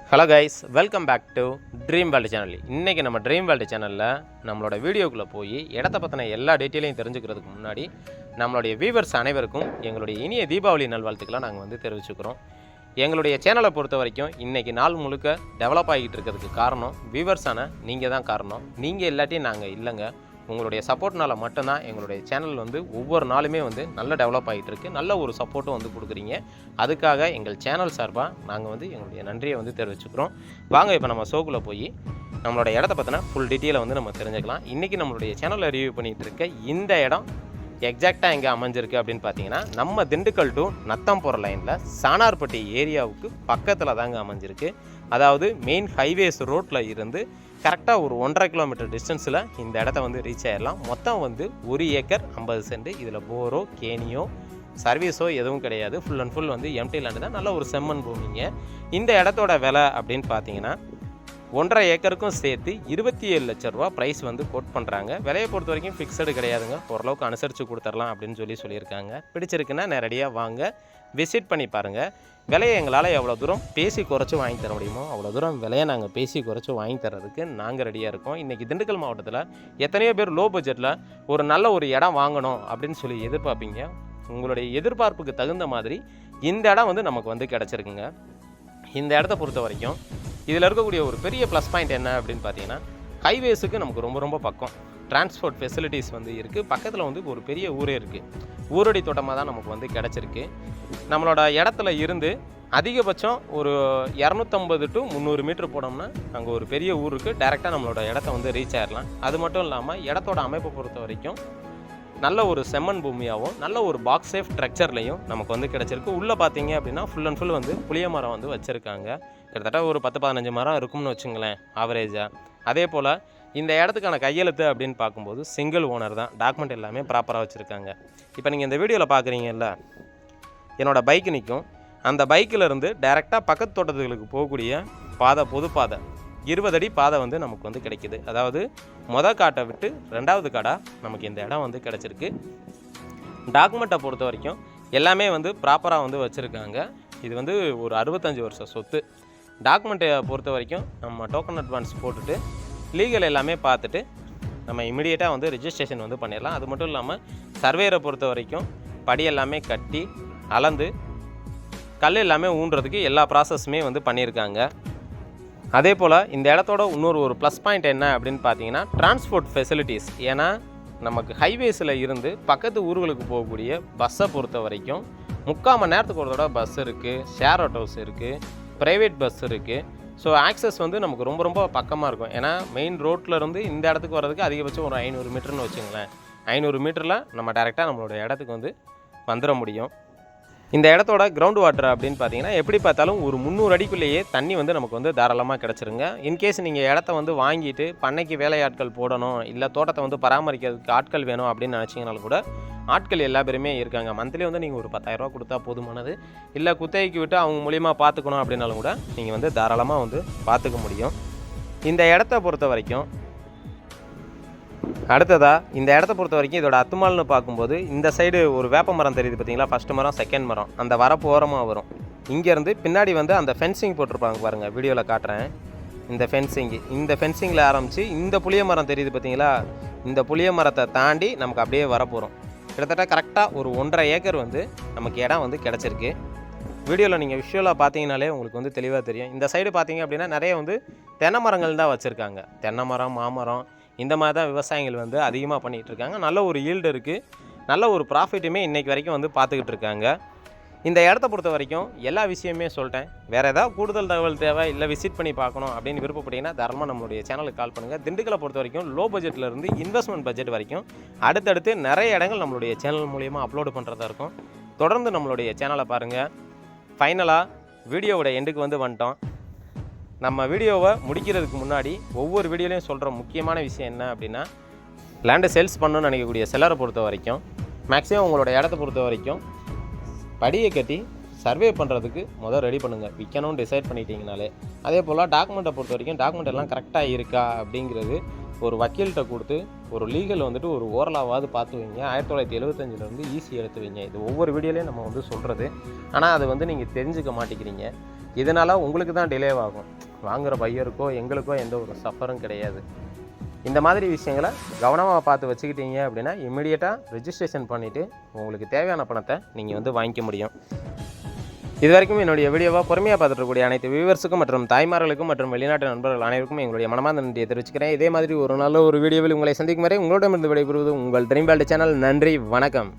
Hello guys, welcome back to dream world channel. இன்றைக்கி நம்ம dream world சேனலில் நம்மளோட வீடியோக்குள்ளே போய் இடத்த பற்றின எல்லா டீட்டெயிலையும் தெரிஞ்சுக்கிறதுக்கு முன்னாடி நம்மளுடைய வியூவர்ஸ் அனைவருக்கும் எங்களுடைய இனிய தீபாவளி நல்வாழ்த்துக்களை நாங்கள் தெரிவிச்சுக்கிறோம். எங்களுடைய சேனலை பொறுத்த வரைக்கும் இன்றைக்கி நாள் முழுக்க டெவலப் ஆகிட்டு இருக்கிறதுக்கு காரணம் வியூவர்ஸான நீங்கள் தான் காரணம். நீங்கள் இல்லாட்டியும் நாங்கள் இல்லைங்க. உங்களுடைய சப்போர்ட்னால மட்டும்தான் எங்களுடைய சேனல் ஒவ்வொரு நாளுமே நல்ல டெவலப் ஆகிட்டு இருக்குது. நல்ல ஒரு சப்போர்ட்டும் கொடுக்குறீங்க. அதுக்காக எங்கள் சேனல் சார்பாக நாங்கள் எங்களுடைய நன்றியை தெரிவிச்சுக்கிறோம். வாங்க இப்போ நம்ம ஷோக்குள்ளே போய் நம்மளோட இடத்த பற்றின ஃபுல் டீட்டெயிலை நம்ம தெரிஞ்சுக்கலாம். இன்றைக்கி நம்மளுடைய சேனலில் ரிவ்யூ பண்ணிகிட்டு இருக்க இந்த இடம் எக்ஸாக்டாக எங்கே அமைஞ்சிருக்கு அப்படின்னு பார்த்தீங்கன்னா, நம்ம திண்டுக்கல் டு நத்தம் போகிற லைனில் சானார்பட்டி ஏரியாவுக்கு பக்கத்தில் தாங்க அமைஞ்சிருக்கு. அதாவது மெயின் ஹைவேஸ் ரோட்டில் இருந்து கரெக்டாக ஒரு 1.5 கிலோமீட்டர் டிஸ்டன்ஸில் இந்த இடத்த ரீச் ஆகிடலாம். மொத்தம் 1 ஏக்கர் 50 சென்ட். இதில் போரோ கேணியோ சர்வீஸோ எதுவும் கிடையாது. Full and full empty land தான். நல்ல ஒரு செம்மண் பூமிங்க. இந்த இடத்தோட விலை அப்படின்னு பார்த்தீங்கன்னா 1.5 ஏக்கருக்கும் சேர்த்து 27 லட்ச ரூபா ப்ரைஸ் கோட் பண்ணுறாங்க. விலையை பொறுத்த வரைக்கும் ஃபிக்ஸடு கிடையாதுங்க. ஓரளவுக்கு அனுசரித்து கொடுத்துடலாம் அப்படின்னு சொல்லியிருக்காங்க. பிடிச்சிருக்குன்னா நேரடியாக வாங்க, விசிட் பண்ணி பாருங்கள். விலையை எங்களால் எவ்வளோ தூரம் பேசி குறைச்சி வாங்கி தர முடியுமோ அவ்வளோ தூரம் விலையை நாங்கள் பேசி குறைச்சி வாங்கி தரதுக்கு நாங்கள் ரெடியாக இருக்கோம். இன்றைக்கி திண்டுக்கல் மாவட்டத்தில் எத்தனையோ பேர் லோ பட்ஜெட்டில் ஒரு நல்ல ஒரு இடம் வாங்கணும் அப்படின்னு எதிர்பார்ப்பீங்க. உங்களுடைய எதிர்பார்ப்புக்கு தகுந்த மாதிரி இந்த இடம் நமக்கு கிடச்சிருக்குங்க. இந்த இடத்த பொறுத்த வரைக்கும் இதில் இருக்கக்கூடிய ஒரு பெரிய ப்ளஸ் பாயிண்ட் என்ன அப்படின்னு பார்த்தீங்கன்னா, ஹைவேஸுக்கு நமக்கு ரொம்ப ரொம்ப பக்கம். டிரான்ஸ்போர்ட் ஃபெசிலிட்டிஸ் இருக்குது. பக்கத்தில் ஒரு பெரிய ஊரே இருக்குது. ஊரடி தோட்டமாக தான் நமக்கு கிடச்சிருக்கு. நம்மளோட இடத்துல இருந்து அதிகபட்சம் ஒரு 250 to 300 மீட்டர் போனோம்னா அங்கே ஒரு பெரிய ஊர் இருக்குது. டைரெக்டாக நம்மளோட இடத்த ரீச் ஆகிடலாம். அது மட்டும் இல்லாமல் இடத்தோட அமைப்பை பொறுத்த வரைக்கும் நல்ல ஒரு செம்மண் பூமியாகவும் நல்ல ஒரு பாக்ஸ் சேஃப் ஸ்ட்ரக்சர்லையும் நமக்கு கிடச்சிருக்கு. உள்ளே பார்த்தீங்க அப்படின்னா ஃபுல் அண்ட் ஃபுல் புளிய மரம் வச்சுருக்காங்க. கிட்டத்தட்ட ஒரு 10-15 மரம் இருக்கும்னு வச்சுங்களேன் ஆவரேஜாக. அதே போல் இந்த இடத்துக்கான கையெழுத்து அப்படின்னு பார்க்கும்போது சிங்கிள் ஓனர் தான். டாக்குமெண்ட் எல்லாமே ப்ராப்பராக வச்சுருக்காங்க. இப்போ நீங்கள் இந்த வீடியோவில் பார்க்குறீங்கல்ல, என்னோடய பைக்கு நிற்கும். அந்த பைக்கில் இருந்து டைரெக்டாக பக்கத்து தோட்டத்துகளுக்கு போகக்கூடிய பாதை, பொது பாதை 20 அடி பாதை நமக்கு கிடைக்கிது. அதாவது மொதல் காட்டை விட்டு 2வது காடாக நமக்கு இந்த இடம் கிடச்சிருக்கு. டாக்குமெண்ட்டை பொறுத்த வரைக்கும் எல்லாமே ப்ராப்பராக வச்சுருக்காங்க. இது ஒரு 65 வருஷம் சொத்து. டாக்குமெண்ட்டை பொறுத்த வரைக்கும் நம்ம டோக்கன் அட்வான்ஸ் போட்டுட்டு லீகல் எல்லாமே பார்த்துட்டு நம்ம இமிடியேட்டாக ரிஜிஸ்ட்ரேஷன் பண்ணிடலாம். அது மட்டும் இல்லாமல் சர்வேரை பொறுத்த வரைக்கும் படி எல்லாமே கட்டி அளந்து கல் எல்லாமே ஊன்றதுக்கு எல்லா ப்ராசஸுமே பண்ணியிருக்காங்க. அதே போல் இந்த இடத்தோட இன்னொரு ஒரு ப்ளஸ் பாயிண்ட் என்ன அப்படின்னு பார்த்தீங்கன்னா, டிரான்ஸ்போர்ட் ஃபெசிலிட்டிஸ். ஏன்னா நமக்கு ஹைவேஸில் இருந்து பக்கத்து ஊர்களுக்கு போகக்கூடிய பஸ்ஸை பொறுத்த வரைக்கும் 3/4 மணி நேரத்துக்கு ஒரு தடவை பஸ் இருக்குது, ஷேர் ஆட்டோஸ் இருக்குது, ப்ரைவேட் பஸ் இருக்குது. ஸோ ஆக்சஸ் நமக்கு ரொம்ப ரொம்ப பக்கமாக இருக்கும். ஏன்னா மெயின் ரோட்டில் இருந்து இந்த இடத்துக்கு வர்றதுக்கு அதிகபட்சம் ஒரு 500 மீட்டர்னு வச்சுங்களேன். 500 மீட்டரில் நம்ம டேரெக்டாக நம்மளோட இடத்துக்கு வந்துட முடியும். இந்த இடத்தோட கிரவுண்ட் வாட்டர் அப்படின்னு பார்த்தீங்கன்னா எப்படி பார்த்தாலும் ஒரு 300 அடிக்குள்ளேயே தண்ணி நமக்கு தாராளமாக கிடச்சிருங்க. இன்கேஸ் நீங்கள் இடத்த வாங்கிட்டு பண்ணைக்கு வேலையாட்கள் போடணும், இல்லை தோட்டத்தை பராமரிக்கிறதுக்கு ஆட்கள் வேணும் அப்படின்னு நினச்சிங்கனாலும் கூட ஆட்கள் எல்லா பேருமே இருக்காங்க. மந்த்லி நீங்கள் ஒரு 10,000 ரூபா கொடுத்தா போதுமானது. இல்லை குத்தகைக்கு விட்டு அவங்க மூலிமா பார்த்துக்கணும் அப்படின்னாலும் கூட நீங்கள் தாராளமாக பார்த்துக்க முடியும். இந்த இடத்த பொறுத்த வரைக்கும் அடுத்ததாக இந்த இடத்த பொறுத்த வரைக்கும் இதோட அத்துமால்னு பார்க்கும்போது இந்த சைடு ஒரு வேப்ப மரம் தெரியுது பார்த்தீங்களா, ஃபஸ்ட்டு மரம், செகண்ட் மரம், அந்த வரப்பு ஓரமாக வரும். இங்கேருந்து பின்னாடி அந்த ஃபென்சிங் போட்டிருப்பாங்க பாருங்கள், வீடியோவில் காட்டுறேன். இந்த ஃபென்சிங்கில் ஆரம்பித்து இந்த புளிய மரம் தெரியுது பார்த்தீங்களா, இந்த புளிய மரத்தை தாண்டி நமக்கு அப்படியே வரப்போகிறோம். கிட்டத்தட்ட கரெக்டாக ஒரு 1.5 ஏக்கர் நமக்கு இடம் கிடச்சிருக்கு. வீடியோவில் நீங்கள் விஷுவலாக பார்த்தீங்கனாலே உங்களுக்கு தெளிவாக தெரியும். இந்த சைடு பார்த்தீங்க அப்படின்னா நிறைய தென்னை மரங்கள் தான் வச்சுருக்காங்க. தென்னை மரம், மாமரம், இந்த மாதிரி தான் விவசாயிகள் அதிகமாக பண்ணிகிட்டு இருக்காங்க. நல்ல ஒரு ஈல்டு இருக்குது. நல்ல ஒரு ப்ராஃபிட்டுமே இன்றைக்கி வரைக்கும் பார்த்துக்கிட்டு இருக்காங்க. இந்த இடத்த பொறுத்த வரைக்கும் எல்லா விஷயமே சொல்லிட்டேன். வேறு ஏதாவது கூடுதல் தகவல் தேவை, இல்லை விசிட் பண்ணி பார்க்கணும் அப்படின்னு விருப்பப்பட்டீங்கன்னா தாராளமாக நம்மளுடைய சேனலுக்கு கால் பண்ணுங்கள். திண்டுக்கலை பொறுத்த வரைக்கும் லோ பட்ஜெட்லேருந்து இன்வெஸ்ட்மெண்ட் பட்ஜெட் வரைக்கும் அடுத்தடுத்து நிறைய இடங்கள் நம்மளுடைய சேனல் மூலிமா அப்லோடு பண்ணுறதா இருக்கும். தொடர்ந்து நம்மளுடைய சேனலை பாருங்கள். ஃபைனலாக வீடியோவோட எண்டுக்கு வந்துட்டோம். நம்ம வீடியோவை முடிக்கிறதுக்கு முன்னாடி ஒவ்வொரு வீடியோலையும் சொல்கிற முக்கியமான விஷயம் என்ன அப்படின்னா, லேண்டை சேல்ஸ் பண்ணணும்னு நினைக்கக்கூடிய செல்லரை பொறுத்த வரைக்கும் மேக்ஸிமம் உங்களோட இடத்த பொறுத்த வரைக்கும் படியை கட்டி சர்வே பண்ணுறதுக்கு ரெடி பண்ணுங்கள். விற்கணும்னு டிசைட் பண்ணிட்டீங்கனாலே. அதே போல் டாக்குமெண்ட்டை பொறுத்த வரைக்கும் டாக்குமெண்ட் எல்லாம் கரெக்டாக இருக்கா அப்படிங்கிறது ஒரு வக்கீல்கிட்ட கொடுத்து ஒரு லீகல் ஒரு ஓரலாவது பார்த்து வைங்க. 1975 ஈஸி எடுத்து வைங்க. இது ஒவ்வொரு வீடியோலையும் நம்ம சொல்கிறது. ஆனால் அது நீங்கள் தெரிஞ்சுக்க மாட்டேங்கிறீங்க. இதனால் உங்களுக்கு தான் டிலே ஆகும். வாங்குகிற பையருக்கோ எங்களுக்கோ எந்த ஒரு சஃபரும் கிடையாது. இந்த மாதிரி விஷயங்களை கவனமாக பார்த்து வச்சுக்கிட்டீங்க அப்படின்னா இமிடியேட்டாக ரெஜிஸ்ட்ரேஷன் பண்ணிவிட்டு உங்களுக்கு தேவையான பணத்தை நீங்கள் வந்து வாங்கிக்க முடியும். இது வரைக்கும் என்னுடைய வீடியோவை பொறுமையாக பார்த்துட்டு அனைத்து வியூவர்ஸுக்கும் மற்றும் தாய்மார்களுக்கும் மற்றும் வெளிநாட்டு நண்பர்கள் அனைவருக்கும் எங்களுடைய மனமார்ந்த நன்றியை தெரிவிச்சுக்கிறேன். இதே மாதிரி ஒரு நல்ல ஒரு வீடியோவில் உங்களை சந்திக்கும் வரை உங்களிடமிருந்து விடைபெறுவது உங்கள் ட்ரீம் வேர்ல்டு சேனல். நன்றி, வணக்கம்.